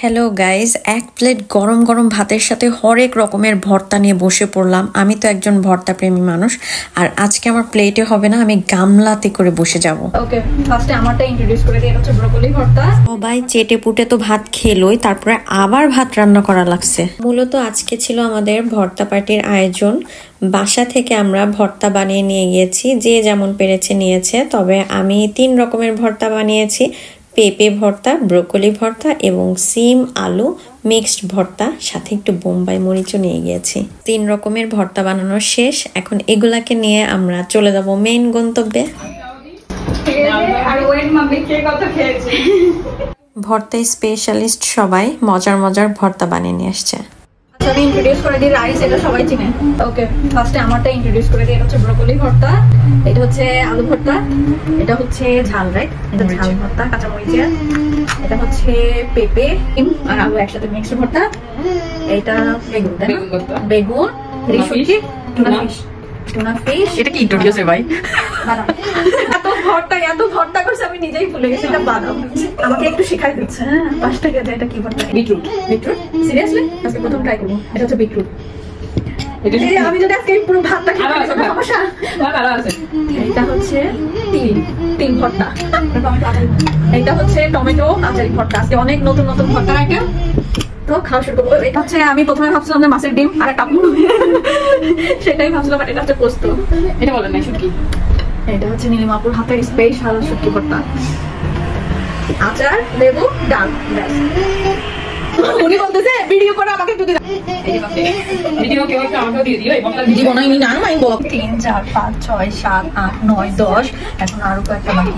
Hello guys, এক plate গরম গরম ভাতের সাথে হরেক রকমের ভর্তা নিয়ে বসে পড়লাম। আমি তো একজন ভর্তা প্রেমী মানুষ, আর আজকে আমার প্লেটে হবে না, আমি গামলাতে করে বসে যাব। ওকে, ফার্স্টে আমারটা ইন্ট্রোডিউস করে দিই। এটা হচ্ছে ব্রকলি ভর্তা। সবাই চেটে পুটে তো ভাত খেলোই, তারপরে আবার ভাত রান্না করা লাগছে। মূলত আজকে ছিল আমাদের ভর্তা পার্টির আয়োজন। বাসা থেকে আমরা ভর্তা বানিয়ে নিয়ে গিয়েছি, যে যেমন পেরেছে নিয়েছে। তবে আমি 3 রকমের ভর্তা বানিয়েছি: পেঁপে ভর্তা, ব্রোকলি ভর্তা এবং সিম আলু মিক্সড ভর্তা, সাথে একটু বোম্বাই মরিচও নিয়ে গিয়েছি। 3 রকমের ভর্তা বানানো শেষ। এখন এগুলাকে নিয়ে আমরা চলে যাব মেইন গন্তব্যে। ভর্তা স্পেশালিস্ট সবাই মজার মজার ভর্তা বানিয়ে নিয়ে আসছে। আমি ইন্ট্রোডিউস করে দিই রাইস, এটা সবাই চিনে। ওকে, ফার্স্টে আমারটা ইন্ট্রোডিউস করে দিই। এটা হচ্ছে ব্রকলি ভর্তা, এটা হচ্ছে আলু ভর্তা, এটা হচ্ছে ঝাল, রাইট? এটা ঝাল ভর্তা কাঁচা মরিচের। এটা হচ্ছে পেঁপে আর আলু একসাথে মিক্সড ভর্তা। এটা বেগুন, রিশুটি, টুনা ফিশ। এটা কি ইন্ট্রোডিউস ভাই? এত ভর্তা করছে আমি নিজেই ভুলে গেছি। এটা বাদাম, আমাকে একটু শিখাই দিচ্ছে। হ্যাঁ, 5 টাকা দেয়। এটা কি ভর্তা? বিটরুট। সিরিয়াসলি আজকে প্রথম ট্রাই করবো। এটা হচ্ছে বিটরুট। আমি যদি আজকে পুরো ভাতটা খেতে সমস্যা। এটা হচ্ছে তিল ভর্তা। এটা হচ্ছে টমেটো আচারি ভর্তা। আজকে অনেক নতুন নতুন ভর্তার আইটেম, তো খাওয়া শুরু করবো। এটা হচ্ছে আমি প্রথমে ভাবছিলাম যে মাছের ডিম আর একটা সেটাই ভাবছিলাম, বাট এটা হচ্ছে পোস্ত। এটা বলেন না শুটকি। এটা হচ্ছে নীলিমাপুর হাতের স্পেশাল শুটকি ভর্তা। আচার, লেবু, ডাল, ব্যাস। উনি বলতেছে ভিডিও করে আমাকে একটু দিন। ভিডিও কেউ একটু আমাকেও দিয়ে দিও। এবং ভিডিও বানাইনি না, আমি বলো 3 4 5 6 7 8 9 10, এখন আরো কয়েকটা বাকি।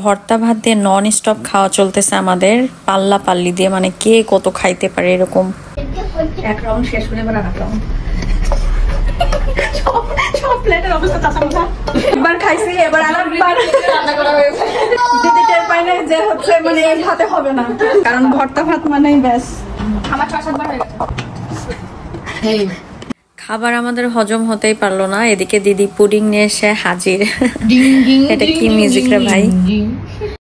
ভর্তা ভাত দিয়ে নন স্টপ খাওয়া চলতেছে আমাদের, পাল্লা পাল্লি দিয়ে, মানে কে কত খাইতে পারে এরকম। এক রাউন্ড শেষ করে এবার আরেক রাউন্ড। সব প্লেটের অবস্থা চাচা। একবার খাইছি, এবার আরেকবার রান্না করা হয়েছে। দিদি টের পাই না যে হচ্ছে মানে এই ভাতে হবে না, কারণ ভর্তা ভাত মানেই ব্যাস। আমার 6-7 বার হয়ে গেছে। খাবার আমাদের হজম হতেই পারলো না, এদিকে দিদি পুডিং নিয়ে এসে হাজির। এটা কি মিউজিক রে ভাই?